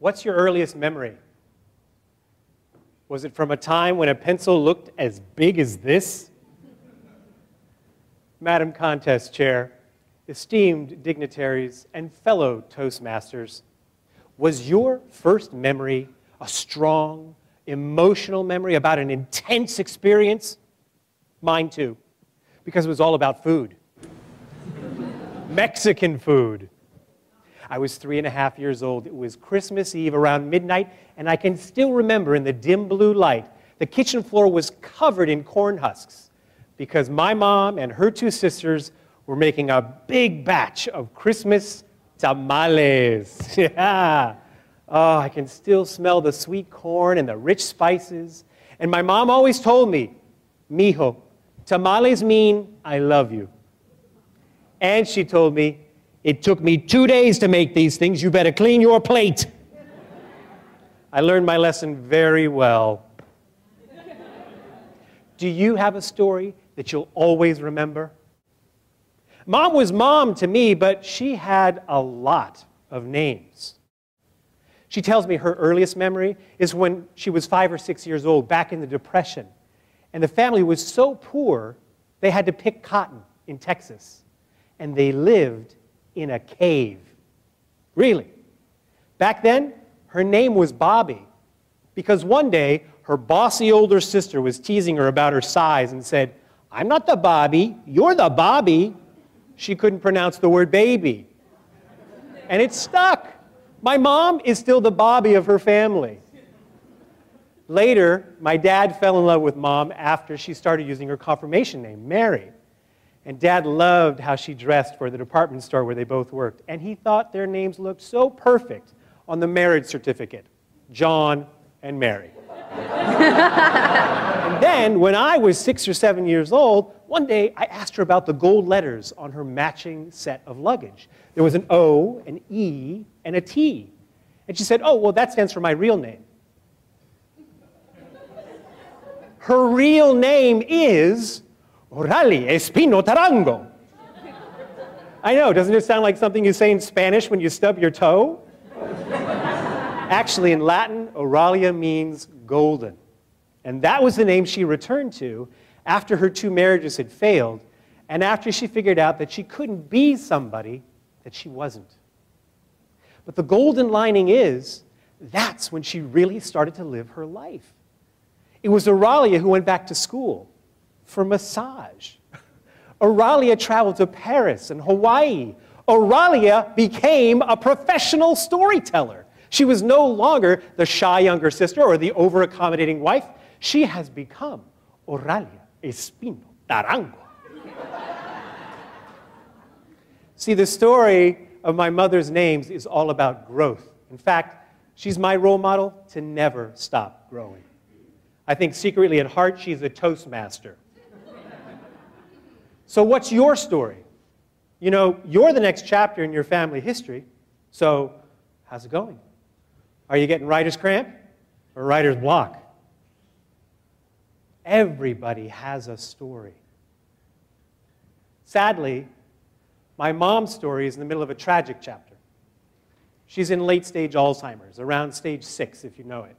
What's your earliest memory? Was it from a time when a pencil looked as big as this? Madam Contest Chair, esteemed dignitaries, and fellow Toastmasters, was your first memory a strong, emotional memory about an intense experience? Mine too, because it was all about food. Mexican food. I was 3.5 years old. It was Christmas Eve around midnight, and I can still remember in the dim blue light, the kitchen floor was covered in corn husks because my mom and her 2 sisters were making a big batch of Christmas tamales. Yeah. Oh, I can still smell the sweet corn and the rich spices. And my mom always told me, "Mijo, tamales mean I love you." And she told me, "It took me 2 days to make these things. You better clean your plate." I learned my lesson very well. Do you have a story that you'll always remember? Mom was Mom to me, but she had a lot of names. She tells me her earliest memory is when she was 5 or 6 years old, back in the Depression. And the family was so poor, they had to pick cotton in Texas. And they lived in a cave. Really. Back then, her name was Bobby, because one day, her bossy older sister was teasing her about her size and said, "I'm not the Bobby, you're the Bobby." She couldn't pronounce the word baby. And it stuck. My mom is still the Bobby of her family. Later, my dad fell in love with Mom after she started using her confirmation name, Mary. And Dad loved how she dressed for the department store where they both worked. And he thought their names looked so perfect on the marriage certificate, John and Mary. And then, when I was 6 or 7 years old, one day I asked her about the gold letters on her matching set of luggage. There was an O, an E, and a T. And she said, "Oh, well, that stands for my real name." Her real name is Orali Espino Tarango. I know, doesn't it sound like something you say in Spanish when you stub your toe? Actually, in Latin, Oralia means golden. And that was the name she returned to after her 2 marriages had failed, and after she figured out that she couldn't be somebody that she wasn't. But the golden lining is, that's when she really started to live her life. It was Oralia who went back to school for massage. Oralia traveled to Paris and Hawaii. Oralia became a professional storyteller. She was no longer the shy younger sister or the over-accommodating wife. She has become Oralia Espino Tarango. See, the story of my mother's names is all about growth. In fact, she's my role model to never stop growing. I think secretly at heart, she's a Toastmaster. So what's your story? You know, you're the next chapter in your family history, so how's it going? Are you getting writer's cramp or writer's block? Everybody has a story. Sadly, my mom's story is in the middle of a tragic chapter. She's in late-stage Alzheimer's, around stage 6, if you know it.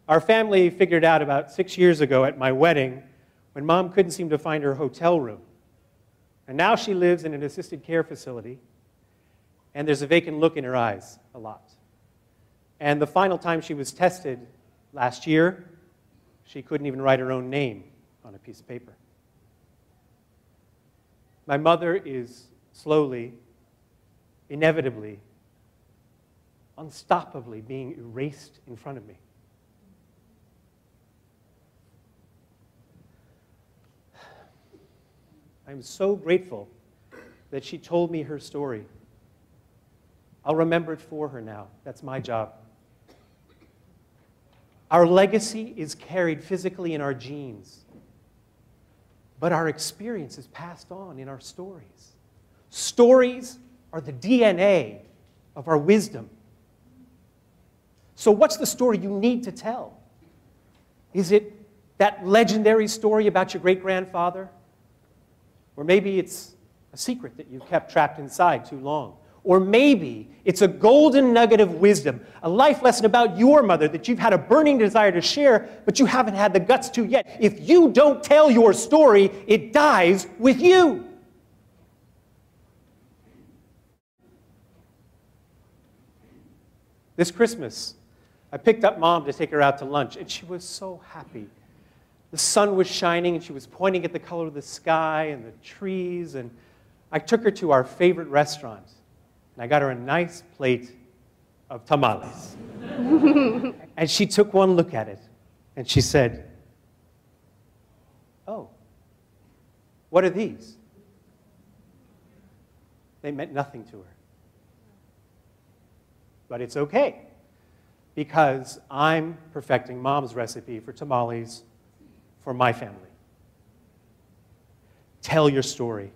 Our family figured out about 6 years ago at my wedding when Mom couldn't seem to find her hotel room. And now she lives in an assisted care facility, and there's a vacant look in her eyes a lot. And the final time she was tested last year, she couldn't even write her own name on a piece of paper. My mother is slowly, inevitably, unstoppably being erased in front of me. I'm so grateful that she told me her story. I'll remember it for her now. That's my job. Our legacy is carried physically in our genes, but our experience is passed on in our stories. Stories are the DNA of our wisdom. So what's the story you need to tell? Is it that legendary story about your great-grandfather? Or maybe it's a secret that you kept trapped inside too long. Or maybe it's a golden nugget of wisdom, a life lesson about your mother that you've had a burning desire to share, but you haven't had the guts to yet. If you don't tell your story, it dies with you. This Christmas, I picked up Mom to take her out to lunch, and she was so happy. The sun was shining, and she was pointing at the color of the sky and the trees, and I took her to our favorite restaurant, and I got her a nice plate of tamales. And she took one look at it, and she said, "Oh, what are these?" They meant nothing to her. But it's okay, because I'm perfecting Mom's recipe for tamales for my family. Tell your story.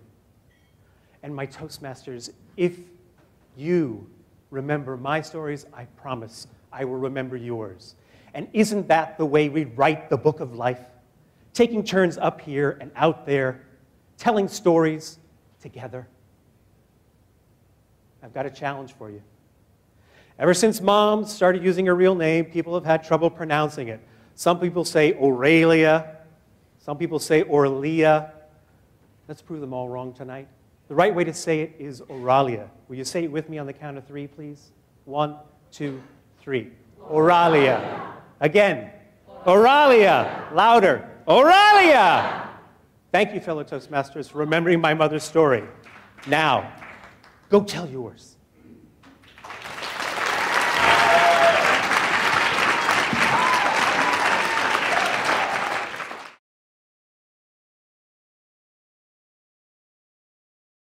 And my Toastmasters, if you remember my stories, I promise I will remember yours. And isn't that the way we write the book of life? Taking turns up here and out there, telling stories together. I've got a challenge for you. Ever since Mom started using her real name, people have had trouble pronouncing it. Some people say Aurelia. Some people say Orlia. Let's prove them all wrong tonight. The right way to say it is Auralia. Will you say it with me on the count of 3, please? 1, 2, 3. Auralia. Again. Auralia. Louder. Auralia. Thank you, fellow Toastmasters, for remembering my mother's story. Now, go tell yours.